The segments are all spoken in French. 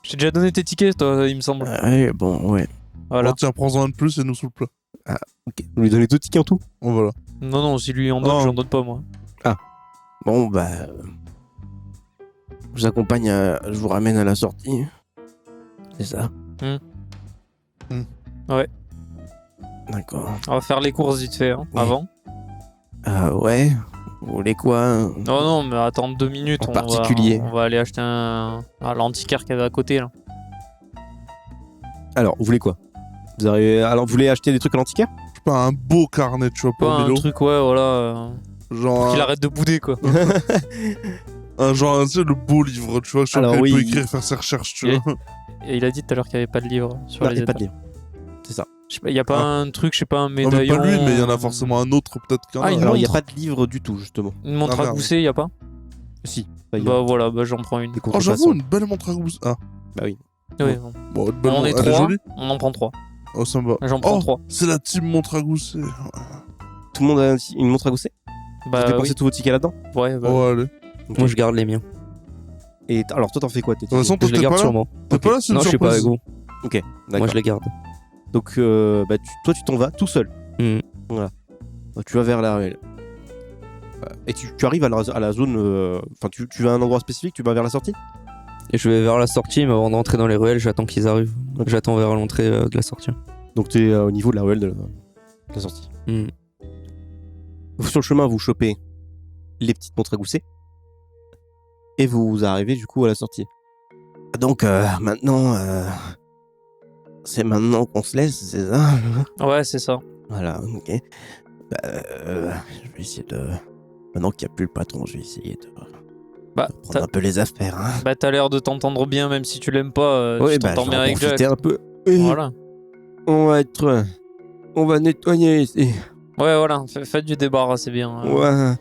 Je t'ai déjà donné tes tickets, toi, il me semble. Ouais, bon, ouais. Voilà. Oh, tiens, prends-en un de plus et nous sous le plat. Ok. Vous lui donnez 2 tickets en tout? Oh, voilà. Non, non, si lui en donne, Oh. j'en donne pas, moi. Bon, bah. Je vous accompagne, je vous ramène à la sortie. C'est ça? Ouais. D'accord. On va faire les courses vite fait, Oui. avant. Ouais. Vous voulez quoi? Non, non, mais attends 2 minutes. En particulier. On va aller acheter l'antiquaire qu'il y avait à côté, là. Alors, vous voulez quoi? Alors, vous voulez acheter des trucs à l'antiquaire? Je sais pas, un beau carnet, tu vois, Pas pour un Milo. truc, ouais, voilà. Genre, Qu'il arrête de bouder, quoi. genre, tu sais, le beau livre, tu vois, sur Alors, lequel oui. il peut écrire, faire ses recherches, tu Et- vois. Et il a dit tout à l'heure qu'il n'y avait pas de livre sur Non, les il y a pas de étals. livre. C'est ça. Je sais pas, il n'y a pas un truc, je sais pas, un Non, mais médaillon. pas lui, mais il y en a forcément un autre, peut-être qu'un Ah, autre. une Alors, il n'y a montre. pas de livre du tout, justement. Une montre Ah, à merde. gousset, il n'y a pas? Si. Ça y est. Bah voilà, bah j'en prends une. Des Oh, contrefaçons. j'avoue, une belle montre à gousset. Ah, Bah oui. Oui, bon, une belle on montre. est Elle est 3, jolie. on en prend 3. Oh, ça me va. J'en prends Oh, 3. c'est la team montre à gousset. Tout le monde a une montre à gousset? Bah Vous dépensez oui. tous vos tickets là-dedans? Ouais, bah. Oh, allez. Ok. Moi, je garde les miens. Et alors, toi, t'en fais quoi, tes De toute façon, tickets? toi, Je les t'es garde pas sur là. moi. T'es pas là, c'est une Non, je suis pas surprise. égaux. Ok, Moi, d'accord. je les garde. Donc, bah, toi, tu t'en vas tout seul. Mhm. Voilà. Donc, tu vas vers la ruelle. Et tu arrives à la zone. Enfin, tu vas à un endroit spécifique, tu vas vers la sortie? Et je vais vers la sortie, mais avant d'entrer dans les ruelles, j'attends qu'ils arrivent. Ok. J'attends vers l'entrée de la sortie. Donc, tu es au niveau de la ruelle de la sortie. Mhm. Sur le chemin, vous chopez les petites montres à gousset. Et vous arrivez du coup à la sortie. Donc, maintenant. C'est maintenant qu'on se laisse, c'est ça? Ouais, c'est ça. Voilà, ok. Bah, je vais essayer de. Maintenant qu'il n'y a plus le patron, je vais essayer de Bah, prendre un peu les affaires. Hein. bah t'as l'air de t'entendre bien, même si tu l'aimes pas. Ouais, Tu bah, t'entends je bien vais en avec Jack. profiter un peu. Voilà. On va être. On va nettoyer ici. Ouais, voilà. Faites du débarras, c'est bien. Ouais.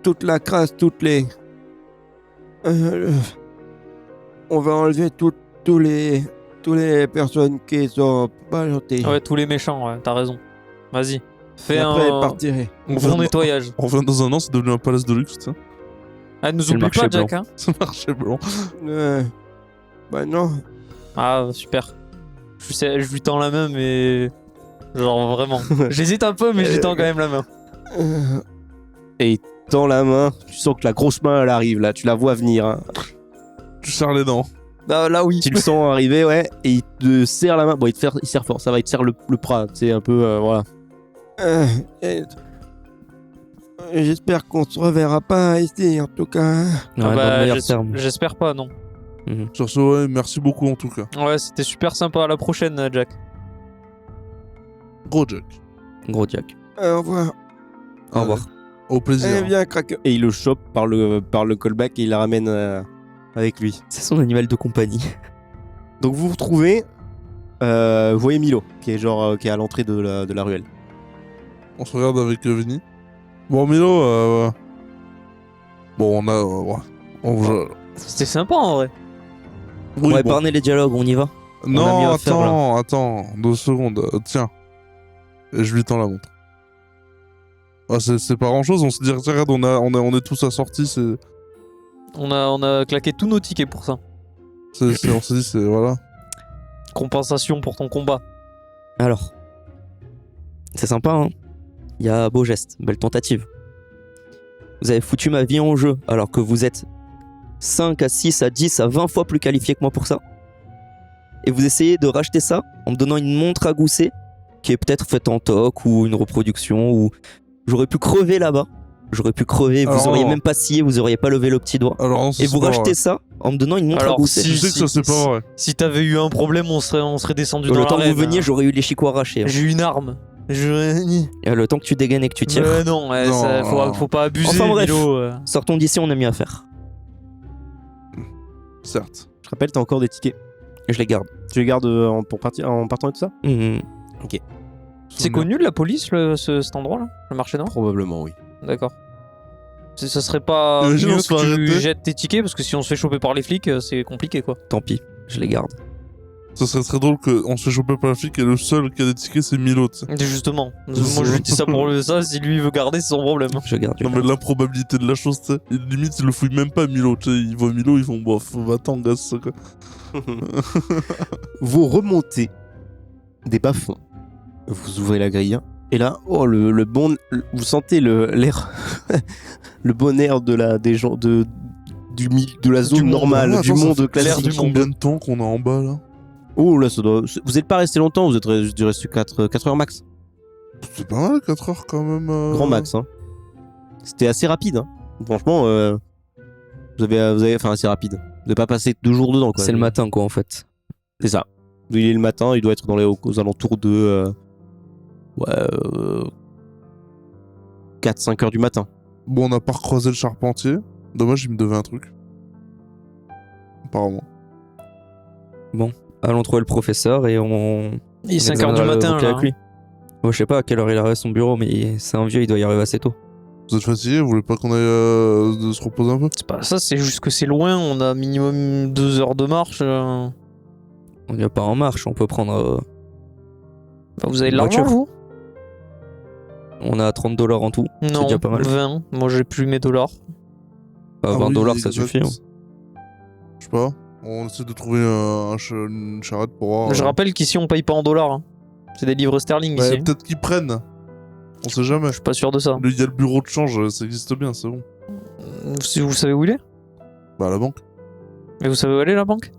Toute la crasse, toutes les. On va enlever tous les personnes qui sont pas gentilles. Ouais, tous les méchants, ouais, t'as raison. Vas-y. Et Fais après, un partirai. bon nettoyage. On revient dans un an, c'est devenu un palace de luxe, ça. Ah, nous C'est le oublie pas, marché Jack, hein. C'est marché blanc. Bah non. Ah, super. Je lui tends la main, mais. Genre vraiment. J'hésite un peu, mais je lui tends quand même la main. Et dans la main, tu sens que la grosse main, elle arrive là. Tu la vois venir. Hein. Tu serres les dents. Bah, là, oui. Tu le sens arriver, ouais. Et il te serre la main. Bon, il serre fort. Ça va, il te serre le bras. C'est un peu. Voilà. J'espère qu'on se reverra pas ici, en tout cas. Ouais, Ah dans le bah, meilleur terme. j'espère pas, non. Sur ce, ouais, merci beaucoup en tout cas. Ouais, c'était super sympa. À la prochaine, Jack. Gros Jack. Gros Jack. Au revoir. Au revoir. Au plaisir. Eh bien, craque. Et il le chope par le callback et il la ramène avec lui. C'est son animal de compagnie. Donc vous vous retrouvez. Vous voyez Milo, qui est qui est à l'entrée de la ruelle. On se regarde avec Vinny. Bon, Milo, bon, on a. Ouais. C'était sympa en vrai. Oui, Ouais, bon. parnez les dialogues, on y va. a mieux Non, à faire, attends, 2 secondes. Tiens. Et je lui tends la montre. Ah, c'est pas grand chose, on se dit, tiens, regarde, on est tous assortis, c'est. On a claqué tous nos tickets pour ça. On s'est dit, c'est. Voilà. Compensation pour ton combat. Alors, c'est sympa, hein. Il y a beau geste, belle tentative. Vous avez foutu ma vie en jeu alors que vous êtes 5 à 6 à 10 à 20 fois plus qualifié que moi pour ça. Et vous essayez de racheter ça en me donnant une montre à gousset qui est peut-être faite en toc ou une reproduction ou j'aurais pu crever là-bas. J'aurais pu crever, vous Alors, auriez même pas scié, vous auriez pas levé le petit doigt. Alors, non, ça, Et c'est vous pas rachetez vrai. ça en me donnant une montre Alors, à gousset. Tu sais que ça, c'est pas vrai. Si t'avais eu un problème, on serait descendu dans Le temps que l'arène. vous veniez, j'aurais eu les chicots arrachés. Hein. J'ai eu une arme. Et le temps que tu dégaines et que tu tires. Non, ouais, Non. ça, faut pas abuser, Enfin, bref. Milo. Sortons d'ici, on a mieux à faire. Certes. Je rappelle, t'as encore des tickets. Je les garde. Tu les gardes pour partir en partant et tout ça? Mhm. C'est connu de la police, cet endroit-là? Le marché noir? Probablement, oui. D'accord. Ça serait pas Imagine, mieux on se fait que tu arrêter. jettes tes tickets, parce que si on se fait choper par les flics, c'est compliqué, quoi. Tant pis, je les garde. Ça serait très drôle qu'on se fait choper par la flic et le seul qui a des tickets, c'est Milo, tu sais. Et justement, moi je lui dis ça pour ça, si lui veut garder, c'est son problème. Je garde. Non, mais l'improbabilité de la chose, tu sais. Limite, ils le fouillent même pas, Milo, tu sais. Ils voient Milo, ils font, bof, va-t'en, gaz, ça, quoi. Vous remontez des bas-fonds. Vous ouvrez la grille. Et là, oh, le bon, vous sentez l'air, le bon air des gens, de la zone monde, normale, ouais, du attends, ça monde fait- classique. ça fait combien de temps qu'on est en bas, là? Oh là, vous êtes pas resté longtemps, vous êtes resté 4 heures max. C'est pas mal, 4 heures, quand même. Grand max, hein. C'était assez rapide, hein. Franchement, vous avez, enfin, assez rapide. Vous n'avez pas passé 2 jours dedans, quoi. C'est le matin, quoi, en fait. C'est ça. Il est le matin, il doit être aux alentours de 4-5 heures du matin. Bon, on n'a pas recroisé le charpentier. Dommage, il me devait un truc. Apparemment. Allons trouver le professeur et on. Il est on 5h du examinera le matin bouclier là. avec lui. Moi, je sais pas à quelle heure il arrive à son bureau, mais c'est un vieux, il doit y arriver assez tôt. Vous êtes fatigué? Vous voulez pas qu'on aille se reposer un peu? C'est pas ça, c'est juste que c'est loin, on a minimum 2 heures de marche. On y va pas en marche, on peut prendre. Enfin, vous avez de Une l'argent voiture. vous? On a 30 $ en tout. C'est Non, déjà pas mal. 20. Moi j'ai plus mes dollars. Bah, Ah 20 oui, $, ça exact. suffit. Hein. Je sais pas. On essaie de trouver une charrette pour voir. Je rappelle qu'ici on paye pas en dollars. Hein. C'est des livres sterling Ouais, ici. peut-être qu'ils prennent. On sait jamais. Je suis pas sûr de ça. Il y a le bureau de change, ça existe bien, c'est bon. Vous savez où il est? Bah, à la banque. Mais vous savez où elle est la banque?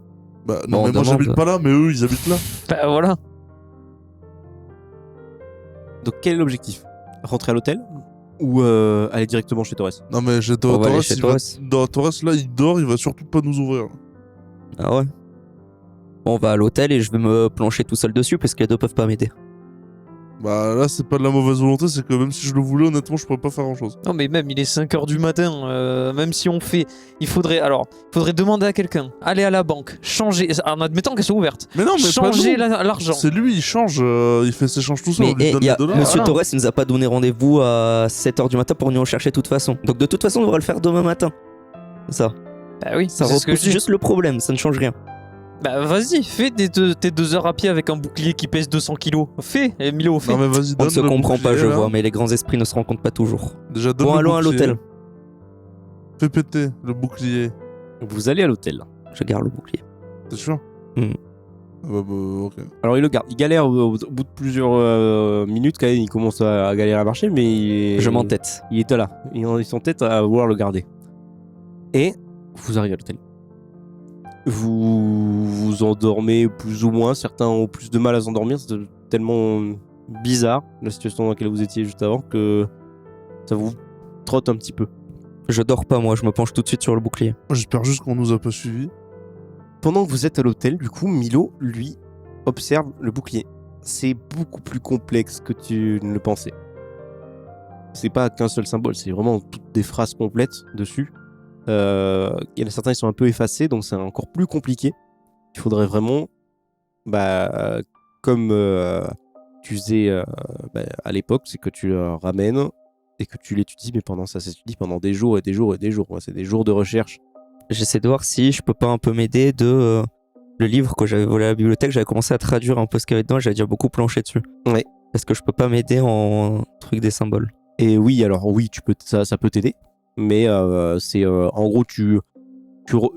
Bah, Bon, non, on mais moi demande. j'habite pas là, mais eux ils habitent là. Bah voilà. Donc quel est l'objectif? Rentrer à l'hôtel ou aller directement chez Torres? Non, mais j'ai On va aller Torres, chez il va... Torres. Dans Torres là, il dort, il va surtout pas nous ouvrir. Ah ouais. Bon, on va à l'hôtel et je vais me plancher tout seul dessus parce que les deux peuvent pas m'aider. Bah, là, c'est pas de la mauvaise volonté, c'est que même si je le voulais, honnêtement, je pourrais pas faire grand chose. Non mais même il est 5h du matin. Même si on fait. Il faudrait demander à quelqu'un. Aller à la banque. Changer. En admettant qu'elle soit ouverte. Mais non, mais Changer pas nous. l'argent. C'est lui, il change, il fait ses changes tout seul, on lui Mais donne y les a dollars. Monsieur voilà. Torres, il nous a pas donné rendez-vous à 7h du matin pour venir nous chercher de toute façon. Donc de toute façon, on devra le faire demain matin. Ça Bah oui, ça c'est ce que repousse je dis. juste le problème, ça ne change rien. Bah vas-y, fais tes 2 heures à pied avec un bouclier qui pèse 200 kilos. Fais, Milo, fais. Non, mais vas-y, On donne ne se le comprend pas, bouclier, je là. vois, mais les grands esprits ne se rencontrent pas toujours. Déjà, donne Bon, le allons à bouclier. l'hôtel. Fais péter le bouclier. Vous allez à l'hôtel. Je garde le bouclier. T'es sûr? Hmm. Ah bah, ok. Alors il le garde. Il galère au bout de plusieurs minutes quand même. Il commence à galérer à marcher, mais Je m'entête. il est là. Il est en tête à vouloir le garder. Et vous arrivez à l'hôtel. Vous vous endormez plus ou moins. Certains ont plus de mal à s'endormir. C'est tellement bizarre la situation dans laquelle vous étiez juste avant que ça vous trotte un petit peu. Je dors pas, moi, je me penche tout de suite sur le bouclier. J'espère juste qu'on nous a pas suivis. Pendant que vous êtes à l'hôtel, du coup, Milo, lui, observe le bouclier. C'est beaucoup plus complexe que tu ne le pensais. C'est pas qu'un seul symbole, c'est vraiment toutes des phrases complètes dessus. Il y en a certains qui sont un peu effacés, donc c'est encore plus compliqué. Il faudrait vraiment, comme tu faisais à l'époque, c'est que tu le ramènes et que tu l'étudies, mais pendant ça s'étudie pendant des jours et des jours et des jours. Ouais, c'est des jours de recherche. J'essaie de voir si je peux pas un peu m'aider de le livre que j'avais volé à la bibliothèque. J'avais commencé à traduire un peu ce qu'il y avait dedans, j'avais déjà beaucoup planché dessus. Ouais. Est-ce que je peux pas m'aider en truc des symboles? Et oui, alors oui, ça peut t'aider, mais c'est en gros tu vois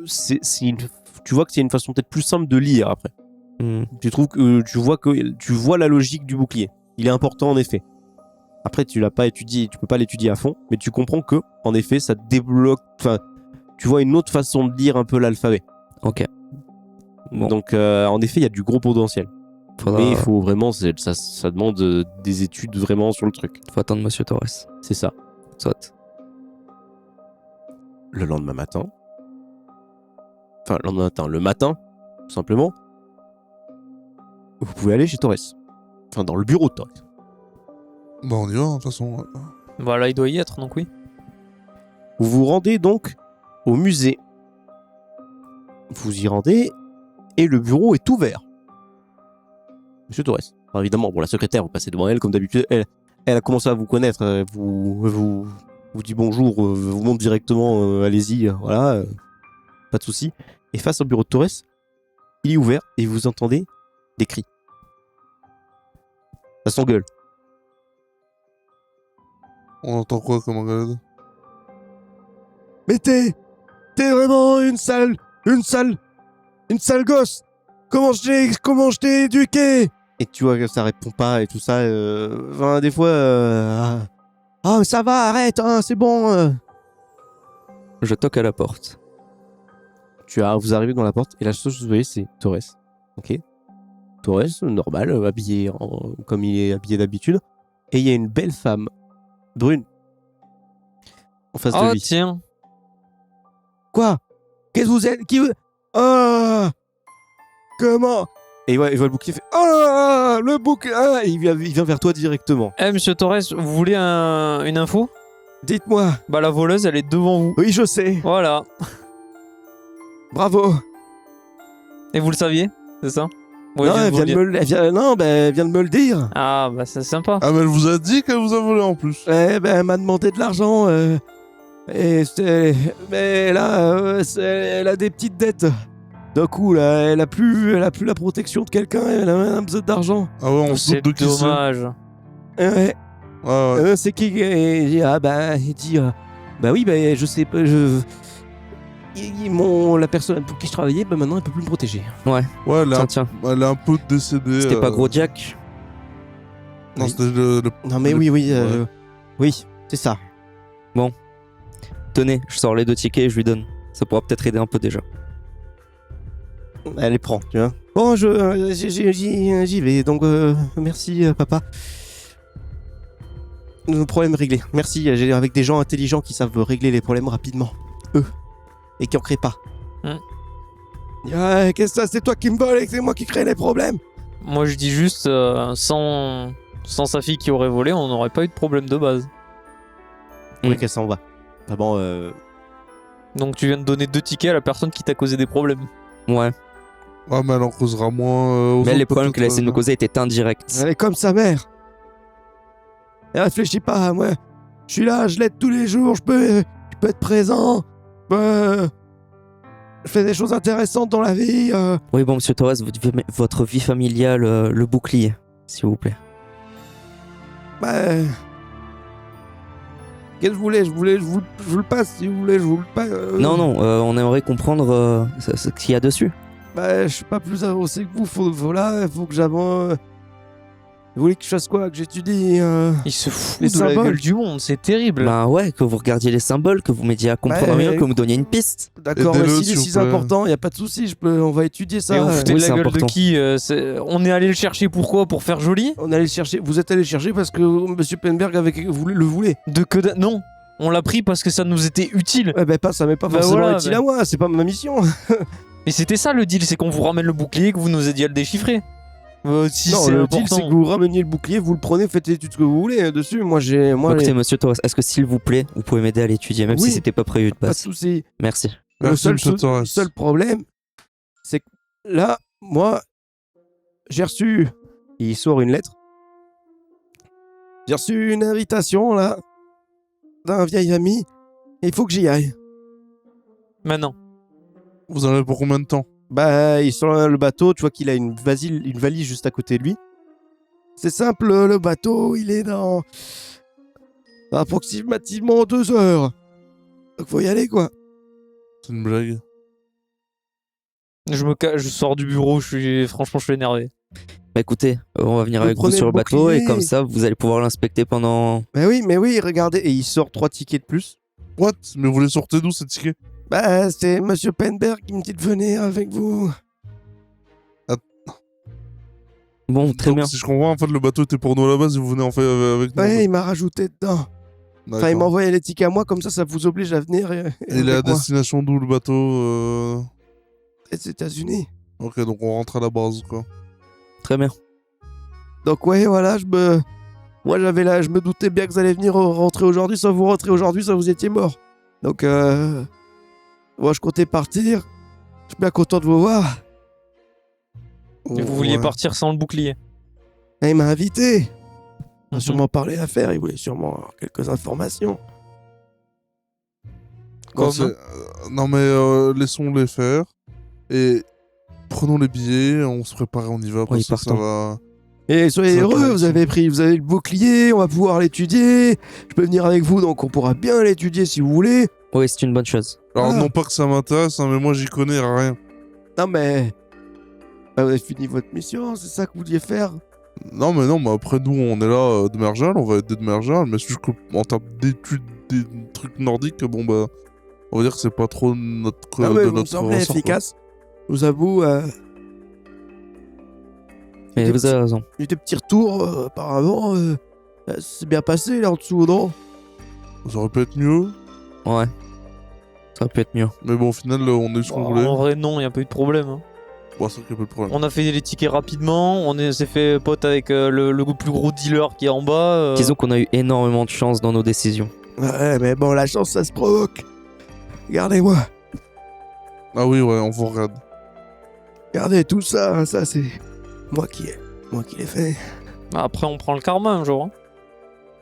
que c'est une façon peut-être plus simple de lire après. Tu vois la logique du bouclier. Il est important en effet. Après tu l'as pas étudié, tu peux pas l'étudier à fond, mais tu comprends que en effet ça débloque. Enfin, tu vois une autre façon de lire un peu l'alphabet. Ok. Bon. Donc en effet il y a du gros potentiel. Faudra... Mais il faut vraiment, ça demande des études vraiment sur le truc. Faut attendre Monsieur Torres. C'est ça. Soit. Le lendemain matin. Enfin, le matin, tout simplement. Vous pouvez aller chez Torres. Enfin, dans le bureau de Torres. Bah, on y va, de toute façon. Voilà, il doit y être, donc oui. Vous vous rendez donc au musée. Vous y rendez et le bureau est ouvert. Monsieur Torres. Enfin, évidemment, pour la secrétaire, vous passez devant elle comme d'habitude. Elle a commencé à vous connaître. Vous dit bonjour, vous montre directement, allez-y, voilà. Pas de souci. Et face au bureau de Torres, il est ouvert et vous entendez des cris. Ça s'engueule. On entend quoi comme engueulade? Mais t'es vraiment une sale gosse. Comment je t'ai éduqué? Et tu vois que ça répond pas et tout ça. Enfin, des fois, ah, mais ça va, arrête, hein, c'est bon. Je toque à la porte. Vous arrivez dans la porte et la seule chose que vous voyez, c'est Torres. Ok. Torres, normal, habillé comme il est habillé d'habitude. Et il y a une belle femme brune en face de Oh lui. tiens. Quoi? Qu'est-ce que vous êtes? Qui vous... Ah! Comment? Et il voit le bouclier, il fait ah! Le bouclier! Ah! Et il vient vers toi directement. Eh monsieur Torres, vous voulez une info? Dites-moi. Bah la voleuse elle est devant vous. Oui, je sais. Voilà. Bravo. Et vous le saviez? C'est ça? Ouais, non, elle vient de me le dire. Ah bah c'est sympa. Ah, mais elle vous a dit qu'elle vous a volé en plus. Eh ben, elle m'a demandé de l'argent. Mais là, elle a des petites dettes. D'un coup, là, elle a plus la protection de quelqu'un. Elle a besoin d'argent. Ah ouais, on se C'est doute de qui c'est. dommage. Ouais. Ah ouais. C'est qui? Et il dit, bah oui, bah je sais pas, la personne pour qui je travaillais, bah maintenant elle peut plus me protéger. Ouais, Tiens. elle est un peu décédée. C'était pas Gros Jack? Non, Oui. c'était le... Non mais oui, oui, c'est ça. Tenez, je sors les 2 tickets et je lui donne. Ça pourra peut-être aider un peu déjà. Elle les prend, tu vois. Bon, j'y vais, donc merci papa. Le problème réglé. Merci, j'ai avec des gens intelligents qui savent régler les problèmes rapidement. Eux. Et qui en créent pas. Qu'est-ce que ça? C'est toi qui me voles et c'est moi qui crée les problèmes. Moi je dis juste, sans sa fille qui aurait volé, on n'aurait pas eu de problème de base. Oui, qu'elle s'en va. Ah bon, Donc tu viens de donner 2 tickets à la personne qui t'a causé des problèmes. Ouais. Ah, mais elle en causera moins aux Mais autres, les problèmes peut-être, qu'elle a essayé de me causer étaient indirects. elle est comme sa mère. Elle réfléchit pas, moi. Je suis là, je l'aide tous les jours, je peux être présent. Je fais des choses intéressantes dans la vie. Oui, bon, monsieur Torres, votre vie familiale, le bouclier, s'il vous plaît. Qu'est-ce que vous voulez? Je vous le passe si vous voulez, je vous le passe. Non, on aimerait comprendre ce qu'il y a dessus. Je suis pas plus avancé que vous, faut que j'avance. Vous voulez que je fasse quoi? Que j'étudie Il se fout Les de la symboles. gueule du monde, c'est terrible. Bah ouais, que vous regardiez les symboles, que vous m'aidiez à comprendre mieux, que vous me donniez une piste. D'accord, Aidez-le, mais s'il si vous c'est plaît. important, y a pas de souci, on va étudier Et ça. vous foutez oui, de la c'est gueule important. de qui On est allé le chercher pourquoi? Pour faire joli? On allait le chercher. Vous êtes allé le chercher parce que Monsieur Penberg le voulait. Non, on l'a pris parce que ça nous était utile. Ça m'est pas Bah forcément voilà, utile bah. à moi, c'est pas ma mission. Et c'était ça le deal, c'est qu'on vous ramène le bouclier et que vous nous aidiez à le déchiffrer. Si non, c'est le important. deal, c'est que vous rameniez le bouclier, vous le prenez, faites l'étude ce que vous voulez dessus. Écoutez, monsieur Torres, est-ce que s'il vous plaît, vous pouvez m'aider à l'étudier, même Oui. si c'était pas prévu de pas de base. souci. Merci. Le Merci, monsieur Torres. seul problème, c'est que là, moi, j'ai reçu. Il sort une lettre. J'ai reçu une invitation, là, d'un vieil ami. Et il faut que j'y aille. Maintenant. Vous en avez pour combien de temps? Il est sur le bateau, tu vois qu'il a une valise juste à côté de lui. C'est simple, le bateau, il est dans approximativement 2 heures. Donc faut y aller, quoi. C'est une blague. Je sors du bureau, franchement je suis énervé. Bah écoutez, on va venir Vous avec vous prenez sur le le bateau et bouclier. comme ça, vous allez pouvoir l'inspecter pendant... Mais oui, regardez. Et il sort 3 tickets de plus. What? Mais vous les sortez d'où, ces tickets? C'est Monsieur Penberg qui me dit de venir avec vous. Bon, très Donc, bien. si je comprends, en fait, le bateau était pour nous à la base et vous venez en fait avec nous. Ouais, il m'a rajouté dedans. Enfin, il m'a envoyé les tickets à moi, comme ça vous oblige à venir. Et il est à avec moi. destination d'où, le bateau Les États-Unis. Ok, donc on rentre à la base, quoi. Très bien. Donc ouais, voilà, je me doutais bien que vous allez venir rentrer aujourd'hui. Soit vous rentrez aujourd'hui, soit vous étiez mort. Donc moi je comptais partir. Je suis bien content de vous voir. Et vous vouliez Ouais. partir sans le bouclier. Et il m'a invité. On a Mhm. sûrement parlé affaires. Il voulait sûrement avoir quelques informations. Non, Comme non, mais laissons-les faire. Et prenons les billets, on se prépare, on y va. Oui, parce que ça partons. va. Et soyez Ça va heureux, pas vous avez le bouclier, on va pouvoir l'étudier. Je peux venir avec vous, donc on pourra bien l'étudier si vous voulez. Oui, c'est une bonne chose. Alors, Ah. non pas que ça m'intéresse, hein, mais moi, j'y connais rien. Non mais... Vous avez fini votre mission, c'est ça que vous vouliez faire? Non, mais après, nous, on est là de Mergel, on va être de Mergel, mais c'est juste qu'en termes d'études des trucs nordiques, bon, bah, on va dire que c'est pas trop notre. Non mais de vous me notre semblez ressort, quoi. efficace. Je vous avoue, Mais Des vous avez raison. j'ai eu des petits retours, apparemment. C'est bien passé là en dessous, non? Ça aurait pu être mieux, Ouais. Ça aurait pu être mieux. mais bon, au final, on a eu ce qu'on voulait. En vrai, non, y a pas eu de problème. Hein. Bon, c'est vrai qu'il y a pas de problème. On a fait les tickets rapidement, s'est fait pote avec le plus gros dealer qui est en bas. Disons qu'on a eu énormément de chance dans nos décisions. Ouais, mais bon, la chance, ça se provoque. Regardez-moi. Ah oui, ouais, on vous regarde. Regardez tout ça, ça c'est moi qui l'ai fait. Après, on prend le karma un jour. Hein.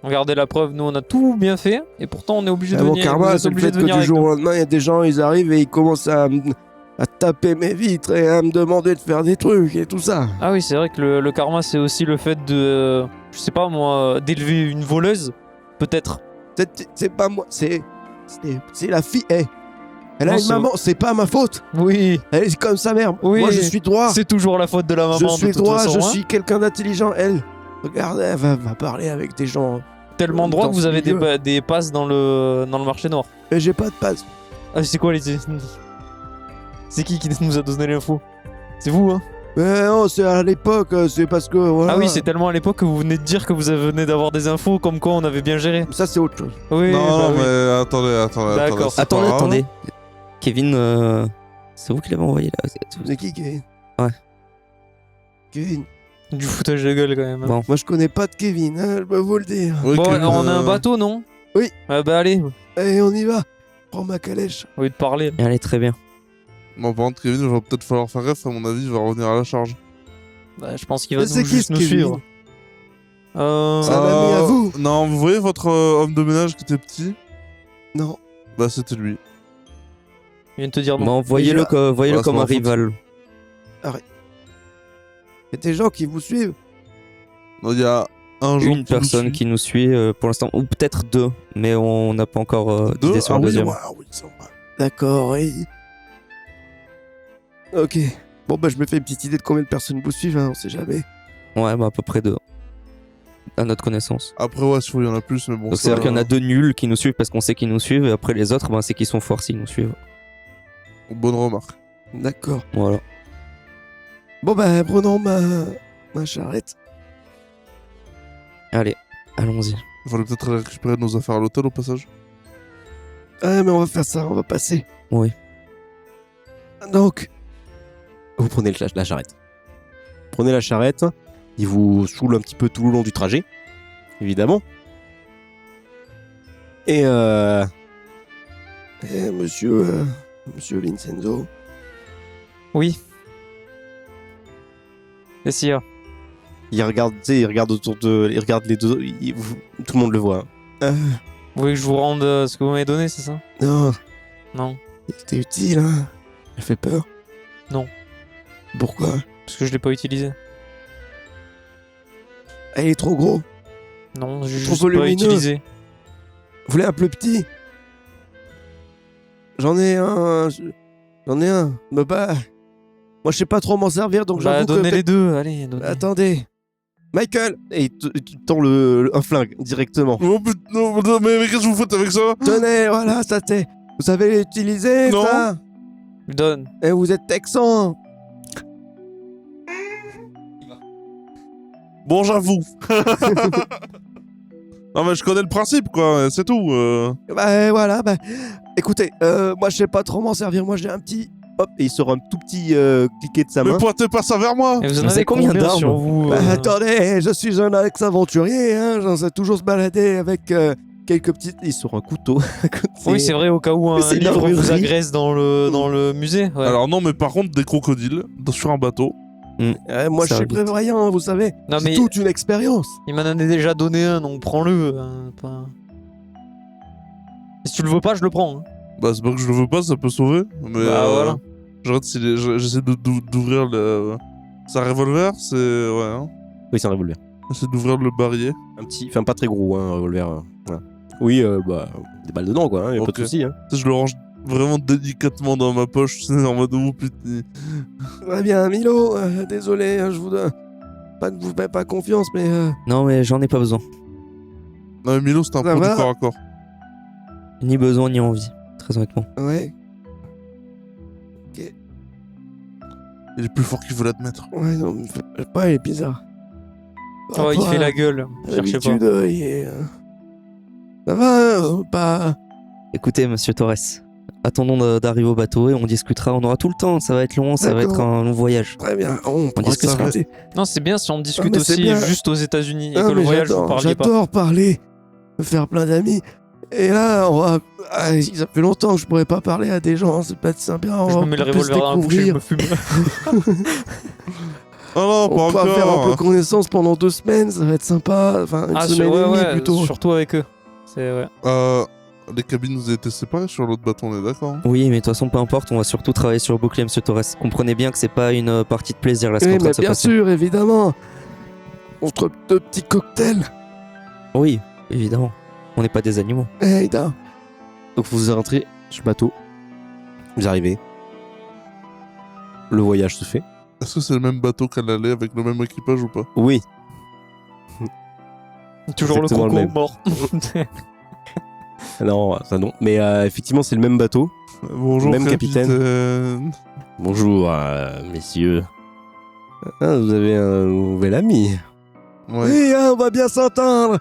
Regardez la preuve, nous on a tout bien fait, et pourtant on est obligé de Mon venir. vous karma, êtes c'est le obligé fait de que venir du avec jour nous. au lendemain, il y a des gens, ils arrivent et ils commencent à taper mes vitres et à me demander de faire des trucs et tout ça. Ah oui, c'est vrai que le karma, c'est aussi le fait de, je sais pas moi, d'élever une voleuse, peut-être. C'est pas moi, c'est la fille. Elle a Non, une c'est- maman, c'est pas ma faute. Oui, Elle est comme sa mère. Oui. Moi, je suis droit. c'est toujours la faute de la maman. Je suis de toute droit, façon, je hein. suis quelqu'un d'intelligent. Elle, regardez, elle va parler avec des gens. Tellement droit dans que vous ce avez milieu. des passes dans le marché noir. Mais j'ai pas de passe. Ah, c'est quoi les. C'est qui nous a donné l'info? C'est vous, hein? Mais non, c'est à l'époque, c'est parce que voilà. Ah oui, c'est tellement à l'époque que vous venez de dire que vous venez d'avoir des infos comme quoi on avait bien géré. Ça, c'est autre chose. Oui, non, bah oui. mais attendez. D'accord. c'est pas Attendez, grave. attendez. Kevin, c'est vous qui l'avez envoyé là. C'est qui, Kevin? Ouais. Kevin. Du foutage de gueule quand même. hein. Bon. Moi, je connais pas de Kevin, hein, je peux vous le dire. Oui, Bon, que- alors, on a un bateau, non? Oui. Ah bah allez, Allez, on y va. Prends ma calèche. au lieu de parler. Allez, très bien. Bon, par contre, Kevin, il va peut-être falloir faire gaffe, à mon avis, il va revenir à la charge. Bah, je pense qu'il va Mais c'est qui, juste ce nous Kevin? suivre. C'est un ami à vous? Non, vous voyez votre homme de ménage qui était petit? Non. Bah, c'était lui. Il vient de te dire non. Bon, voyez-le Déjà- voyez-le Ouais, comme c'est un ma faute. rival. Il y a des gens qui vous suivent. Non, il y a un jour Une personne qui nous suit pour l'instant, ou peut-être deux, mais on n'a pas encore Deux? d'idée sur Ah le oui, deuxième. Oui, ça va. D'accord, oui. Ok. Bon, bah, je me fais une petite idée de combien de personnes vous suivent, hein, on sait jamais. Ouais, bah à peu près deux. À notre connaissance. Après, ouais, il y en a plus, mais bon. Donc ça, c'est-à-dire qu'il y en a deux nuls qui nous suivent parce qu'on sait qu'ils nous suivent, et après les autres, ben, c'est qu'ils sont forts s'ils nous suivent. Bonne remarque. D'accord. Voilà. Bon, bah, prenons ma charrette. Allez, allons-y. Il fallait peut-être aller récupérer nos affaires à l'hôtel au passage. Ah, mais on va faire ça, on va passer. Oui. Donc, vous prenez la charrette. Prenez la charrette, il vous saoule un petit peu tout le long du trajet, évidemment. Et monsieur Vincenzo, Oui. Et si, il regarde, tu sais, il regarde autour de, il regarde les deux, tout le monde le voit. euh, vous voulez que je vous rende ce que vous m'avez donné, c'est ça? non, Non. c'était utile, hein. Elle fait peur. Non. Pourquoi? Parce que je l'ai pas utilisé. Elle est trop gros. Non, j'ai Trop juste pas volumineux. utilisé. Vous voulez un plus petit? J'en ai un. Mais bah. Moi, je sais pas trop m'en servir, donc Bah, j'avoue que. donnez les deux, allez, donnez. Attendez. Michael, Et il te tend un flingue directement. Oh putain, non, mais qu'est-ce que vous faites avec ça? tenez, voilà, ça t'est. Vous savez l'utiliser, Non. ça? Donne. Et vous êtes texan. Bon, j'avoue. Non, mais je connais le principe, quoi, c'est tout. Bah voilà, bah. Écoutez, moi, je sais pas trop m'en servir. Moi, j'ai un petit. Hop, et il sort un tout petit cliquet de sa Mais main. pointez pas ça vers moi. Et vous en Vous avez avez combien combien d'armes sur vous Bah, attendez, je suis un ex-aventurier, hein. J'en sais toujours se balader avec quelques petites. Il sort un couteau. à côté. Oui, c'est vrai, au cas où un c'est une livre vous armurerie. agresse dans le musée. Ouais. Alors non, mais par contre, des crocodiles sur un bateau. Moi, je Ça suis va vite. prévoyant, vous savez. Non, C'est mais toute une expérience. il m'en a déjà donné un, donc prends-le. Pas... Et si tu le veux pas, je le prends. Hein. Bah, c'est pas que je le veux pas, ça peut sauver. Mais Bah, voilà. Je regarde j'essaie d'ouvrir le... C'est un revolver, c'est... Ouais, hein. Oui, c'est un revolver. J'essaie d'ouvrir le barillet. Un petit, enfin pas très gros, hein, un revolver. Voilà. Oui, bah, des balles dedans, quoi, hein, y a pas Ok. de souci. Hein. Tu sais, je le range vraiment délicatement dans ma poche, tu sais, en mode oh putain. Très bien, Milo, désolé, je vous donne... Pas que vous faites pas confiance, mais... Non, mais j'en ai pas besoin. Non, mais Milo, c'est un Ça pro du va corps à corps. Ni besoin, ni envie. Très honnêtement. Ouais, Il est plus fort qu'il veut l'admettre. ouais, non, mais faites pas, il est bizarre. Par Oh, il rapport fait à la gueule. Cherchez pas. l'habitude, il est... Ça va, pas... Écoutez, monsieur Torres, attendons d'arriver au bateau et on discutera. On aura tout le temps. Ça va être long, ça va D'accord. être un long voyage. Très bien, on pourra discutera. s'arrêter. Non, c'est bien si on discute mais c'est aussi bien. juste aux États-Unis et Ah, que le mais voyage, vous parliez pas. j'adore parler, me faire plein d'amis. Et là, on va... ça fait longtemps que je pourrais pas parler à des gens, c'est pas sympa. On Je va me mets le un peu se revolver dans la bouche et je découvrir. me fume. Oh non, On pas va faire un peu encore. connaissance pendant 2 semaines, ça va être sympa. Enfin, une Ah, semaine et demie ouais, plutôt. surtout avec eux. C'est ouais. Les cabines vous étaient séparées sur l'autre bateau, on est d'accord hein. Oui, mais de toute façon, peu importe. On va surtout travailler sur le bouclier, monsieur Torres. Comprenez bien que c'est pas une partie de plaisir là, ce qui est Oui, en train mais de se bien passer. sûr, évidemment. Entre 2 petits cocktails. Oui, évidemment. On n'est pas des animaux. Hey, da. Donc vous rentrez sur le bateau. Vous arrivez. Le voyage se fait. Est-ce que c'est le même bateau qu'à l'aller avec le même équipage ou pas? Oui. Toujours le Exactement le croco même. mort. Non, ça non. Mais effectivement, c'est le même bateau. Bonjour, Même capitaine. Bonjour, messieurs. Ah, vous avez un nouvel ami. Ouais. Oui, hein, on va bien s'entendre.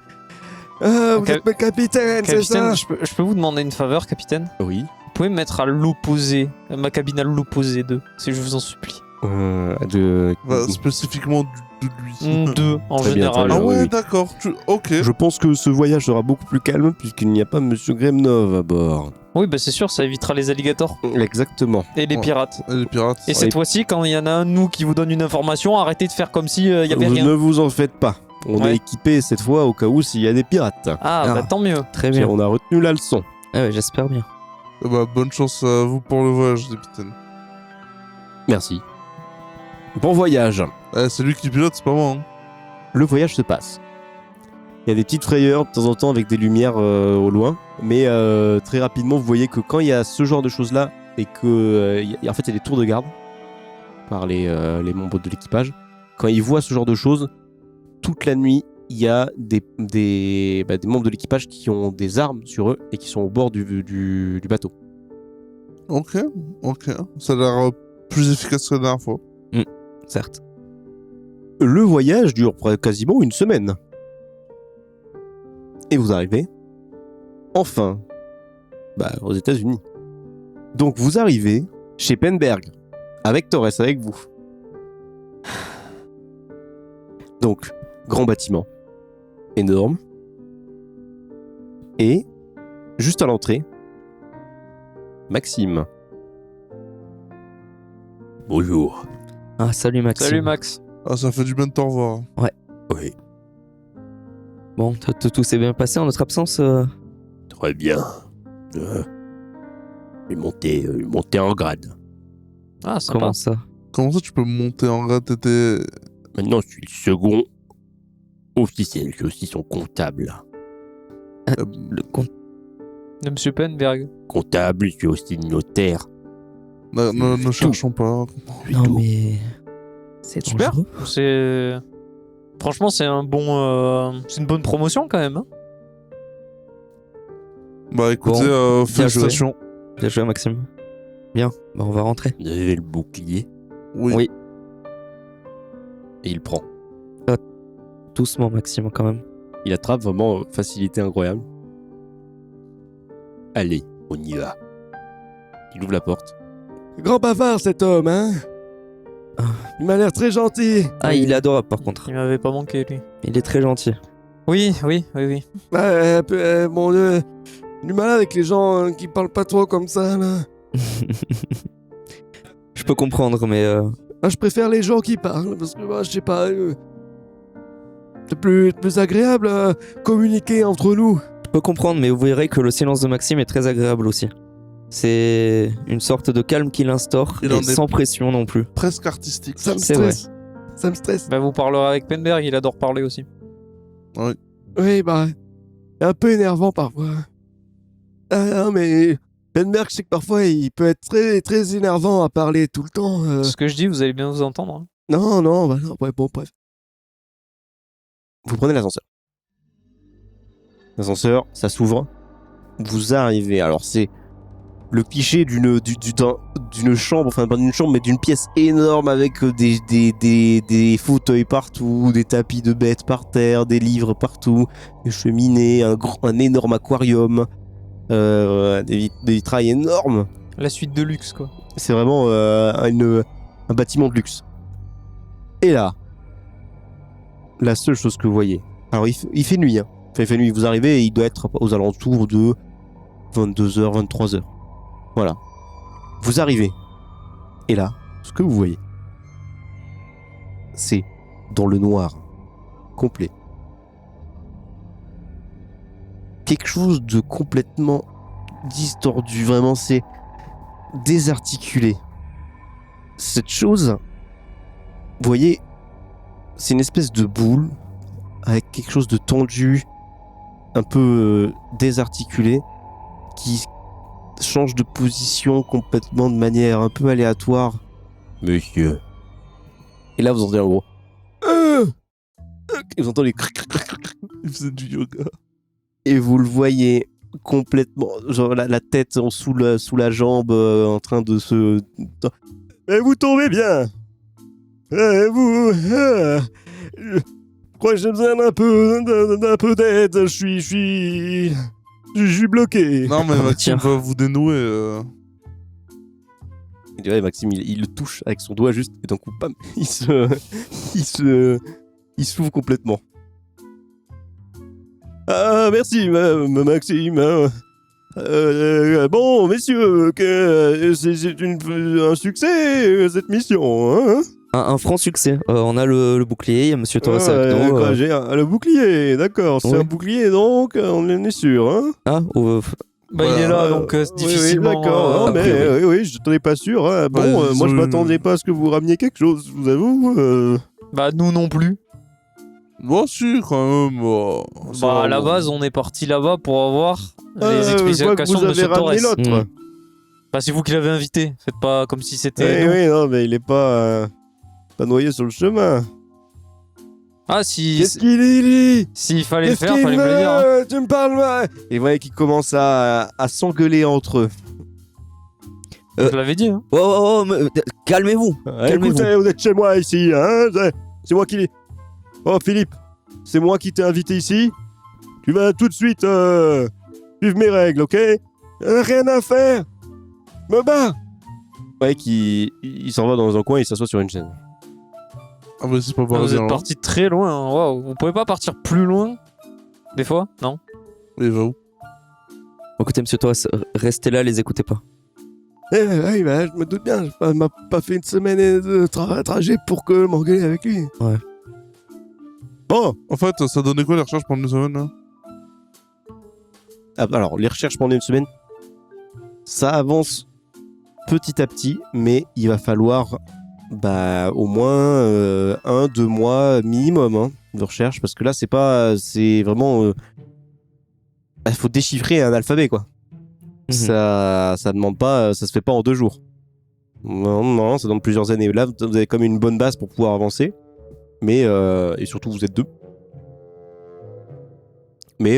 Vous Cap- êtes le capitaine, c'est ça? Capitaine, je peux vous demander une faveur, capitaine? Oui. Vous pouvez me mettre à l'opposé, ma cabine à l'opposé d'eux, si je vous en supplie. Bah, spécifiquement de lui. Deux, en Très bien, général. très Ah bien. ouais, oui. d'accord. Ok. Je pense que ce voyage sera beaucoup plus calme puisqu'il n'y a pas Monsieur Gremnov à bord. Oui, bah c'est sûr, ça évitera les alligators Exactement. et les Ouais. pirates. Et les pirates. Et cette fois-ci, quand il y en a un de nous qui vous donne une information, arrêtez de faire comme si il y avait Vous rien. ne vous en faites pas. On Ouais. est équipé cette fois au cas où s'il y a des pirates. Ah, bah tant mieux. Très bien. On a retenu la leçon. Ah ouais, j'espère bien. Eh bah, bonne chance à vous pour le voyage, capitaine. Merci. Bon voyage. C'est lui qui pilote, c'est pas moi. Hein. Le voyage se passe. Il y a des petites frayeurs de temps en temps avec des lumières au loin, mais très rapidement vous voyez que quand il y a ce genre de choses là et que en fait il y a des tours de garde par les membres de l'équipage, quand ils voient ce genre de choses, toute la nuit il y a des membres de l'équipage qui ont des armes sur eux et qui sont au bord du bateau. Ok. Ça a l'air plus efficace que la dernière fois. Certes. Le voyage dure quasiment une semaine. Et vous arrivez enfin aux États-Unis. Donc vous arrivez chez Penberg avec Torres avec vous. Donc grand bâtiment énorme et juste à l'entrée Maxime. Bonjour. Ah, salut Maxime. Salut Max. Ah, ça fait du bien de te revoir. Oui, Bon, tout s'est bien passé en notre absence très bien. Il est monté en grade. Ah, sympa. Comment ça? Comment ça, tu peux monter en grade? T'étais... Maintenant, je suis le second officiel. Je suis aussi son comptable. Le compte. De Monsieur Penberg. Comptable, je suis aussi notaire. Ne cherchons pas. Non mais... C'est Super. dangereux. C'est. Franchement, c'est un bon. C'est une bonne promotion quand même. Hein. Bah écoutez, Bon, bien félicitations. Bien joué Maxime. Bien, bah on va rentrer. Vous avez le bouclier. Oui. Oui. Et il prend. Doucement Maxime quand même. Il attrape vraiment facilité incroyable. Allez, on y va. Il ouvre la porte. Grand bavard cet homme, hein? Ah. Il m'a l'air très gentil. Ah, il est adorable par contre. Il m'avait pas manqué lui. Il est très gentil. Oui. Bon, du mal avec les gens qui parlent pas trop comme ça, là. Je peux comprendre, mais Ah, je préfère les gens qui parlent, parce que moi, je sais pas... c'est plus agréable à communiquer entre nous. je peux comprendre, mais vous verrez que le silence de Maxime est très agréable aussi. C'est une sorte de calme qu'il instaure, Il en et est- sans pression non plus. Presque artistique. Ça me C'est stresse. Ça me stresse. Bah, vous parlerez avec Penberg, il adore parler aussi. Oui, bah, un peu énervant parfois. Ah non, mais Penberg, je sais que parfois il peut être très, très énervant à parler tout le temps. Ce que je dis, vous allez bien vous entendre. Hein. Non, bah non, ouais, bon, bref. Vous prenez l'ascenseur. L'ascenseur, ça s'ouvre. Vous arrivez. Alors, c'est le cliché d'une chambre, enfin, pas d'une chambre, mais d'une pièce énorme avec des fauteuils partout, des tapis de bêtes par terre, des livres partout, des cheminées, un énorme aquarium, des vitrails énormes. La suite de luxe, quoi. C'est vraiment un bâtiment de luxe. Et là, la seule chose que vous voyez. Alors, il fait nuit. Hein. Enfin, il fait nuit. Vous arrivez et il doit être aux alentours de 22h, 23h. Voilà. Vous arrivez. Et là, ce que vous voyez, c'est dans le noir complet. Quelque chose de complètement distordu. Vraiment, c'est désarticulé. Cette chose, vous voyez, c'est une espèce de boule avec quelque chose de tendu, un peu désarticulé, qui change de position complètement de manière un peu aléatoire. Monsieur. Et là, vous entendez un gros. Et vous entendez les Il faisait du yoga. et vous le voyez complètement, genre la tête sous la jambe, en train de se. Mais vous tombez bien. Je crois que j'ai besoin d'un peu d'aide. Je suis bloqué. Non, mais Maxime Tiens. va vous dénouer. Et ouais, Maxime, il le touche avec son doigt juste, et d'un coup, pam, il s'ouvre complètement. Ah, merci, Maxime. Bon, messieurs, c'est un succès, cette mission. Hein. Un franc succès. On a le bouclier, il y a Monsieur Torres avec nous. Quoi, j'ai le bouclier, d'accord. C'est Oui. un bouclier, donc, on est sûr. Hein. Ah, Bah, il est là, donc Oui, difficilement. d'accord. Non, a mais priori. oui, je n'étais pas sûr. Hein. Bon, Ouais, moi, je je- m'attendais pas à ce que vous rameniez quelque chose, je vous avoue. Bah, nous non plus. Moi, si, quand même. ça Bah, va, à la bon. base, on est parti là-bas pour avoir Je les vois que explications vous de avez Monsieur ramené Torres. l'autre. Mm. Bah, c'est vous qui l'avez invité. Faites pas comme si c'était. Eh nous. oui, non, mais il est pas noyé sur le chemin. Ah, si. Qu'est-ce qu'il est, lui? S'il fallait le Qu'est-ce faire, qu'il fallait me le dire. Hein. veut? Tu me parles, moi. Et vous voyez qu'ils commencent à s'engueuler entre eux. Je l'avais dit. Hein. Oh, calmez-vous. Calmez-vous. Écoutez, vous êtes chez moi ici, hein? C'est moi qui... Oh, Philippe, c'est moi qui t'ai invité ici. Tu vas tout de suite suivre mes règles, ok? Rien à faire. Me bats. Vous voyez qu'il s'en va dans un coin et il s'assoit sur une chaise. Ah, mais c'est pas Ah, pareil. vous êtes parti très loin. Hein. Waouh. Vous pouvez pas partir plus loin? Des fois? Non? Il va où? Écoutez, Monsieur Torres, restez là, les écoutez pas. Oui, bah, je me doute bien. Je m'a pas fait une semaine de trajet pour que m'engueuler avec lui. Ouais. Bon. En fait, ça donnait quoi les recherches pendant une semaine là? Ah, alors, les recherches pendant une semaine, ça avance petit à petit, mais il va falloir au moins 1-2 mois minimum hein, de recherche, parce que là, c'est vraiment... Il faut déchiffrer un alphabet, quoi. Mhm. Ça demande pas, ça se fait pas en 2 jours. Non, ça demande plusieurs années. Là, vous avez comme une bonne base pour pouvoir avancer, mais et surtout vous êtes 2. Mais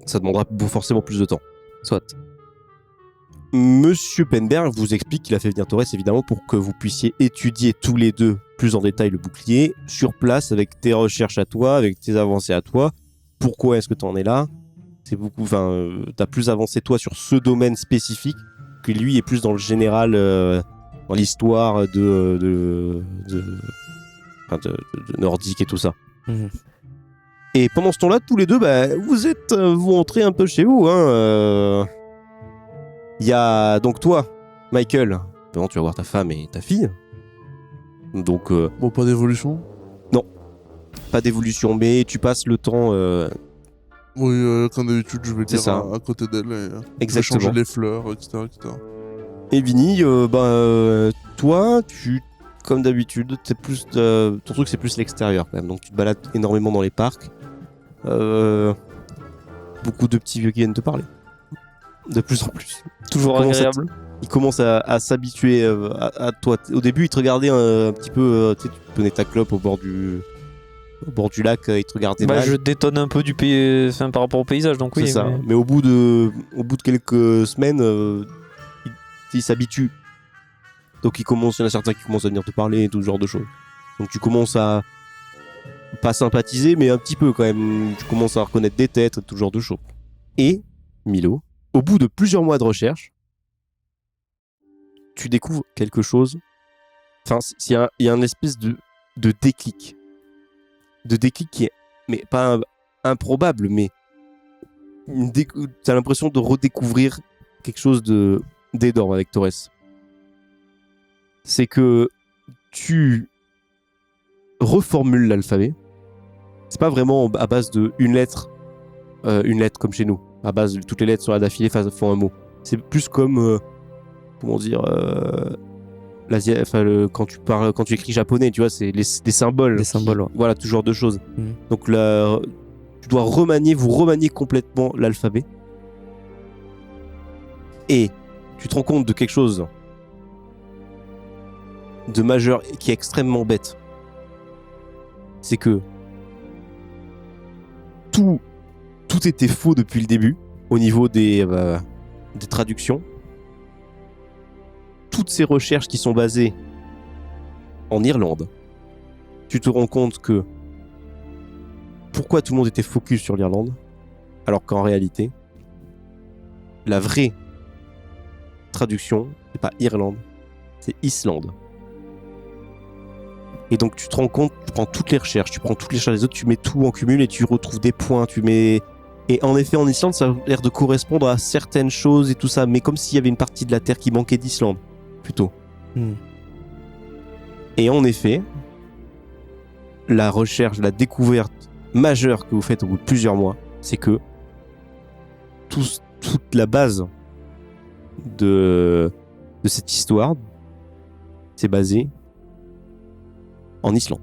ça demandera forcément plus de temps. Soit. Monsieur Penberg vous explique qu'il a fait venir Torres évidemment pour que vous puissiez étudier tous les deux plus en détail le bouclier sur place avec tes recherches à toi, avec tes avancées à toi. Pourquoi est-ce que tu en es là? C'est beaucoup. T'as plus avancé toi sur ce domaine spécifique que lui est plus dans le général, dans l'histoire de nordique et tout ça. Mhm. Et pendant ce temps-là, tous les deux, vous rentrez un peu chez vous. Il y a donc toi, Michael. Maintenant, tu vas voir ta femme et ta fille. Donc, Bon, pas d'évolution. pas d'évolution, mais tu passes le temps Oui, comme d'habitude, je vais C'est lire ça. à côté d'elle et je vais Exactement. changer les fleurs, etc. etc. Et Vinny, toi, comme d'habitude, ton truc c'est plus l'extérieur quand même. Donc tu te balades énormément dans les parcs. Beaucoup de petits vieux qui viennent te parler. De plus en plus. Toujours Comment ça agréable. Ils commencent à s'habituer à toi. Au début, ils te regardaient un petit peu. Tu sais, tu prenais ta clope au bord du lac, ils te regardaient Bah, mal. je détonne un peu du pays, enfin, par rapport au paysage, donc oui. C'est ça. mais- Mais au bout de quelques semaines, ils s'habituent. Donc il y en a certains qui commencent à venir te parler et tout ce genre de choses. Donc tu commences à pas sympathiser, mais un petit peu quand même. Tu commences à reconnaître des têtes, tout ce genre de choses. Et Milo, au bout de plusieurs mois de recherche, tu découvres quelque chose. Enfin, il y a un espèce de déclic. De déclic qui est, mais pas improbable, mais t'as l'impression de redécouvrir quelque chose d'énorme avec Torres. C'est que tu reformules l'alphabet. C'est pas vraiment à base de une lettre comme chez nous. À base, toutes les lettres sont là d'affilée font un mot. C'est plus comme, comment dire, quand tu écris japonais, tu vois, c'est des symboles. Des symboles, ouais. Voilà, tout ce genre de choses. Mhm. Donc là, tu dois vous remanier complètement l'alphabet. Et tu te rends compte de quelque chose de majeur qui est extrêmement bête. C'est que tout était faux depuis le début au niveau des traductions. Toutes ces recherches qui sont basées en Irlande, tu te rends compte que pourquoi tout le monde était focus sur l'Irlande, alors qu'en réalité, la vraie traduction, c'est pas Irlande, c'est Islande. Et donc tu te rends compte, tu prends toutes les recherches des autres, tu mets tout en cumul et tu retrouves des points, Et en effet, en Islande, ça a l'air de correspondre à certaines choses et tout ça, mais comme s'il y avait une partie de la Terre qui manquait d'Islande, plutôt. Et en effet, la découverte majeure que vous faites au bout de plusieurs mois, c'est que toute la base de cette histoire, c'est basé en Islande.